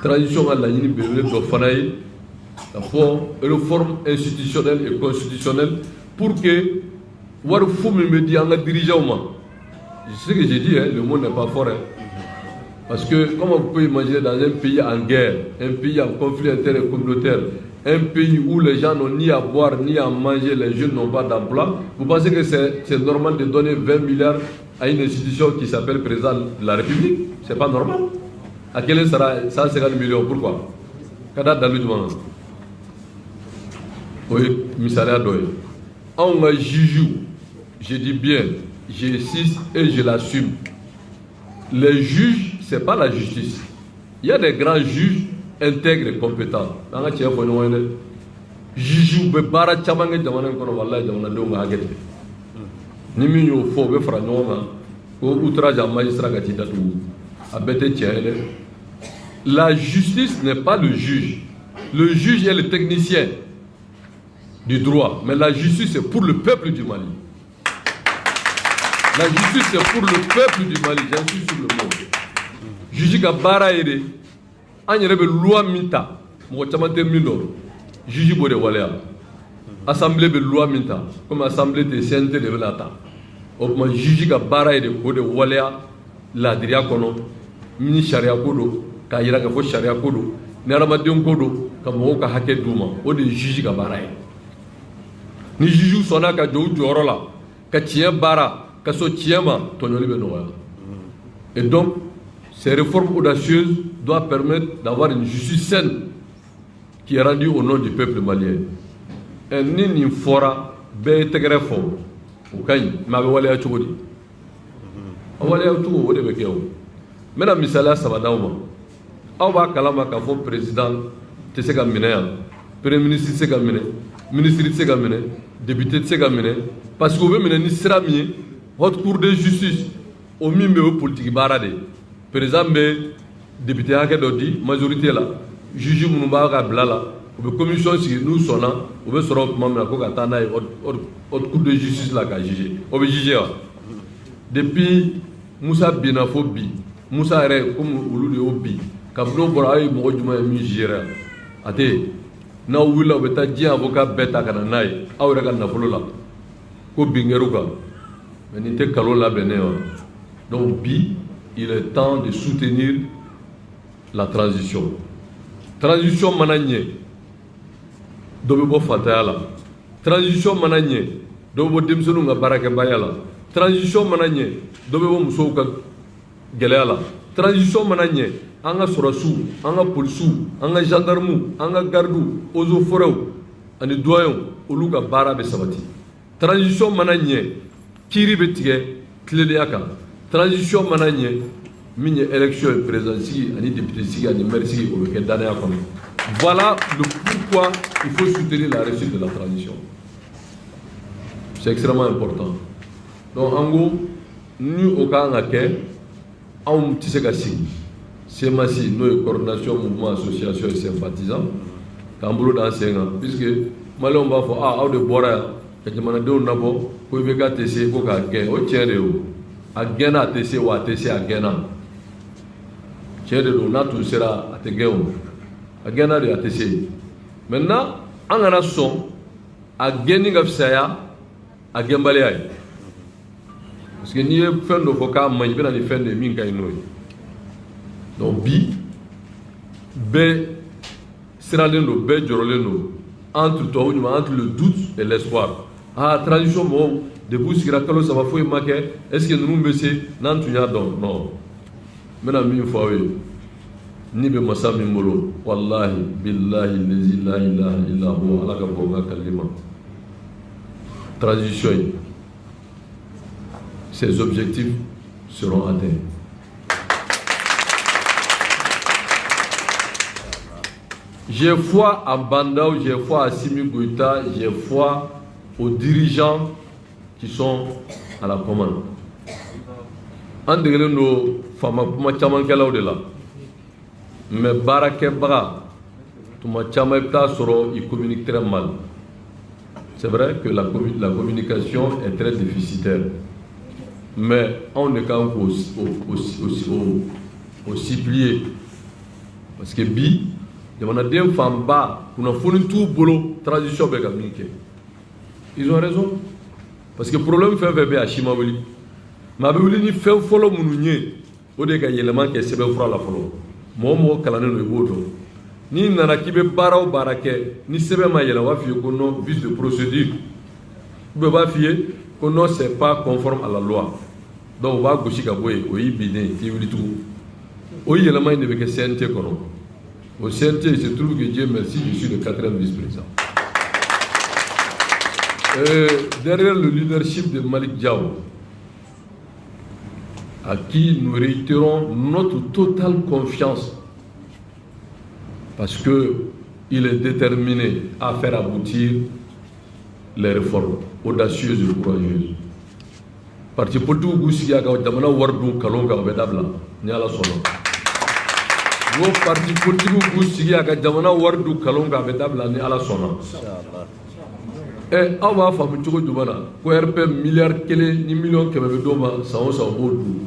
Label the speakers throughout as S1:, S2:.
S1: transition à la ligne de Fanaï, la réforme institutionnelle et constitutionnelle pour que Warfou me dit en dirigeant. C'est ce que j'ai dit, hein, le mot n'est pas fort. Hein. Parce que, comment vous pouvez imaginer dans un pays en guerre, un pays en conflit interne et communautaire, un pays où les gens n'ont ni à boire ni à manger, les jeunes n'ont pas d'emploi, vous pensez que c'est normal de donner 20 milliards à une institution qui s'appelle président de la République? C'est pas normal. À quel sera 150 millions? Pourquoi? Kada Daludman. Oui, Missalia Doye. On m'a jugé, je dis bien, j'insiste et je l'assume. Les juges, ce n'est pas la justice. Il y a des grands juges intègres et compétents. Juge be bara chamange jamana kono wallahi jamana do nga agete ni mi ñu fo be fra ñoma ko outrage à magistrat gati datu abete tiele. La justice n'est pas le juge. Le juge est le technicien du droit, mais la justice c'est pour le peuple du Mali. La justice c'est pour le peuple du Mali, j'insiste sur le mot. Juge ka bara ere anyere be loi minta mo chamante mindo. Juge Bode Walea. Assemblée de loi minta, comme assemblée de CNT de Velata. Au moins, juge ka bara de Bode Walea, la diria kono, mini sharia kodo, kaira ka fo sharia kodo, n'aramaden kodo, ka mo ka hake duma, o de juge ka bara. Ni juge sona ka jo jorola, ka tien bara, ka so tiema, tonoli be noya. Et donc, ces réformes audacieuses doivent permettre d'avoir une justice saine qui est rendu au nom du peuple malien. Et ni fora be tegere fo o kay ma be wala chogodi wala ya tugo wode be kew mena misala sabadawma aw ba kalama ka fo président te se ka minaya premier ministre se ka mine ministre se ka mine député se ka mine parce que o be mine ni sirami haute cour de justice o mimbe o politique barade président be député hake do di majorité la juge munu ba ka blala ou be commission si nous sonna ou be soro mamna ko ka tana haute cour de justice la ka juger o be juger depuis Moussa Binafo bi Moussa re comme olu de obi ka blo bora ay mo juma mi juger ate na wula be ta ji avocat beta kana nay awre ka na folo la ko bingeru ka mais ni te kalo la benewa. Donc bi il est temps de soutenir la transition. Transition mananye dobe bo fatala. Transition mananye dobe bo demsonu nga baraka bayala. Transition mananye dobe bo muso ka gelala. Transition mananye anga sorasu, anga polisu, anga gendarme, anga gardu, ozo foreu, ani doyon oluga bara be sabati. Transition mananye kiri betige kleleaka. Transition mananye mine élection présidentielle ani député sigi ani maire sigi au week-end d'année. Voilà le pourquoi il faut soutenir la réussite de la transition. C'est extrêmement important. Donc en gros, nous au cas on tisse kasi. C'est massi nos coordination mouvement association et sympathisants. Kambulo dans 5 ans puisque malon ba fo de bora que jamana de nabo ko be ka tese ko ka gen o tiere o agena tese wa tese agena. Tout sera à te maintenant, on a son à gagner of saya à Gambaléa. Parce que n'y a pas de foca, mais il y a des fins de minka inoy. Donc, B, Siraleno, B, Joroleno, entre le doute et l'espoir. Ah, tradition, bon, de vous, si la calo, ça va fouiller maquet, est-ce que nous me c'est n'entunia donc? Non. Maintenant, une fois, oui. Ni be masami molo wallahi billahi la ilaha illa huwa alaka bonga kalima transition ces objectifs seront atteints. J'ai foi à Bandao, j'ai foi à Simi Goïta, j'ai foi aux dirigeants qui sont à la commande. En degré nos femmes de là. Mais Barakebra, il communique très mal. C'est vrai que la communication est très déficitaire. Mais on est quand même aussi plié. parce que bi jamanaden fanba kunnafoni t'u bolo transition bɛ ka min kɛ ils ont raison parce que problème fɛn fɛn bɛ a si ma wuli mais a bɛ wuli ni fɛn fɔlɔ minnu ye o de ka yɛlɛma kɛ sɛbɛnfura la fɔlɔ mɔgɔ mɔgɔ kalannen don i b'o dɔn n'i nana k'i bɛ baara o baara kɛ ni sɛbɛn ma yɛlɛ u b'a f'i ye ko non vice de procédure ou bien u b'a f'i ye ko non c'est pas conforme à la loi donc u b'a gosi ka bɔ yen o y'i binnen k'i wuli tugun o yɛlɛma in de bɛ kɛ CNT kɔnɔ au CNT il se trouve que Dieu merci je suis le 4e vice-président. Derrière le leadership de Malick Diaw, à qui nous réitérons notre totale confiance, parce qu'il est déterminé à faire aboutir les réformes audacieuses et courageuses. Parti politique Goussiga, Damana Wardou Kalonga, Bedabla, Niala Solo. Vos partis politiques Goussiga, Damana Wardou Kalonga, Bedabla, Niala Solo. Aw b'a faamu cogo jumɛn na ko RP miliyari 1 ni miliyɔn 100 bɛ d'o ma san o san o b'o dun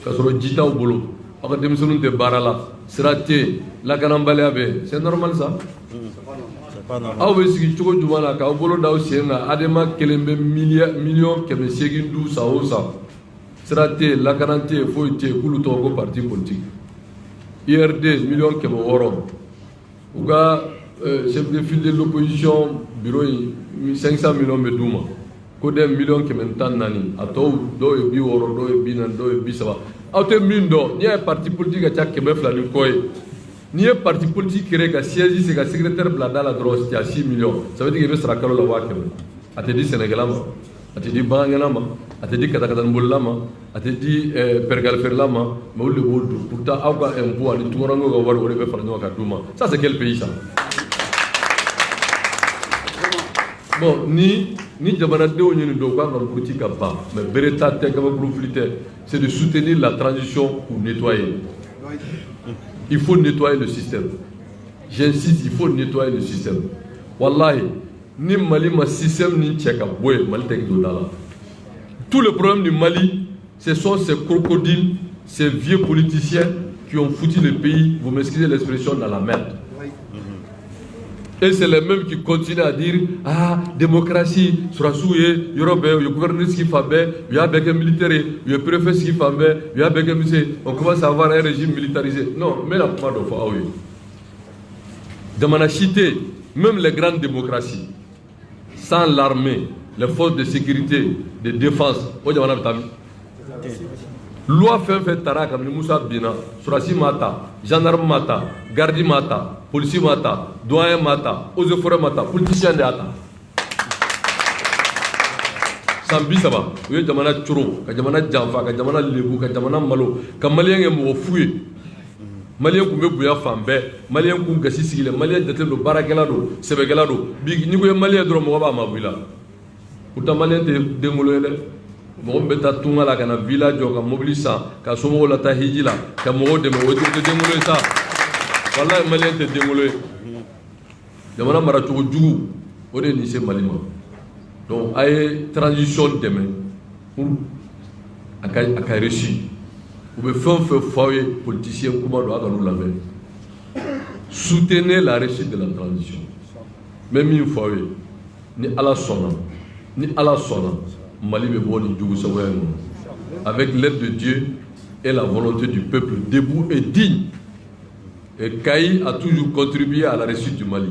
S1: k'a sɔrɔ ji t'aw bolo aw ka denmisɛnninw tɛ baara la sira tɛ yen lakanabaliya bɛ yen c'est normal ça aw bɛ sigi cogo jumɛn na k'aw bolo d'aw sen kan adama kelen bɛ miliyɔn 800 dun san o san sira tɛ yen lakana tɛ yen foyi tɛ yen k'olu tɔgɔ ko parti politique IRD miliyɔn 600 u ka chef de file de l'opposition bureau 500 millions bɛ d'u ma ko de miliyɔn 114 a tɔw dɔw ye 60 dɔw ye 40 dɔw ye 30 aw tɛ min dɔn n'i ye parti politique ka ca 200 ni kɔ ye n'i ye parti politique créé ka siège se ka secrétaire bila da la dɔrɔn tu as 6 millions ça veut dire que i bɛ sara kalo la 500 a tɛ di sɛnɛkɛla ma a tɛ di bagankɛla ma a tɛ di katakatanibolila ma a tɛ di pɛrɛgalifeerela ma mais olu de b'o dun pourtant aw ka impôt ani tunkarankɛw ka wari o de bɛ fara ɲɔgɔn kan d'u ma ça c'est quel pays ça. Bon, ni jamanadenw ye nin dɔn u kan ka muruti ka ban mais bere ta tɛ kabakuru fili tɛ c'est de soutenir la transition pour nettoyer. Il faut nettoyer le système. J'insiste, il faut nettoyer le système. Wallahi, ni Mali ma système ni cɛ ka bɔ yen Mali tɛ don da la. Tout le problème du Mali, ce sont ces crocodiles, ces vieux politiciens qui ont foutu le pays, vous m'excusez l'expression, dans la merde. Et c'est les mêmes qui continuent à dire ah démocratie surasouye Europe le gouverneur qui fait il y a avec un militaire il y a préfet qui fait il y a avec un monsieur on commence à avoir un régime militarisé non mais la plupart de fois oui dans ma cité même les grandes démocraties sans l'armée les forces de sécurité de défense au jamana bitami loi fait taraka ni Moussa Bina surasi mata gendarme mata garde mata police mata doyen mata eaux et forêts mata politicien de ata sambi saba u ye jamana coro ka jamana janfa ka jamana lebu ka jamana malo ka malien ye mɔgɔ fu ye malien kun bɛ bonya fan bɛɛ malien kun gasi sigilen malien jate don baarakɛla don sɛbɛkɛla don bi n'i ko ye malien dɔrɔn mɔgɔ b'a mabɔ i la pourtant malien tɛ denkolo ye dɛ mɔgɔ min bɛ taa tunga la ka na villa jɔ ka mobili san ka somɔgɔw la taa hiji la ka mɔgɔw dɛmɛ o tɛ denkolo ye sa wallahi malien tɛ denkolo ye jamana maracogo jugu o de ye nin se Mali ma donc a ye transition dɛmɛ pour a ka réussir u bɛ fɛn o fɛn fɔ aw ye politicien kuma don a ka n'u lamɛn soutenez la réussite de la transition n bɛ min fɔ aw ye ni Ala sɔnna Mali bɛ bɔ nin jugu sagoya in kɔnɔ avec l'aide de Dieu et la volonté du peuple debout et digne. Et Kayi a toujours contribué à la réussite du Mali.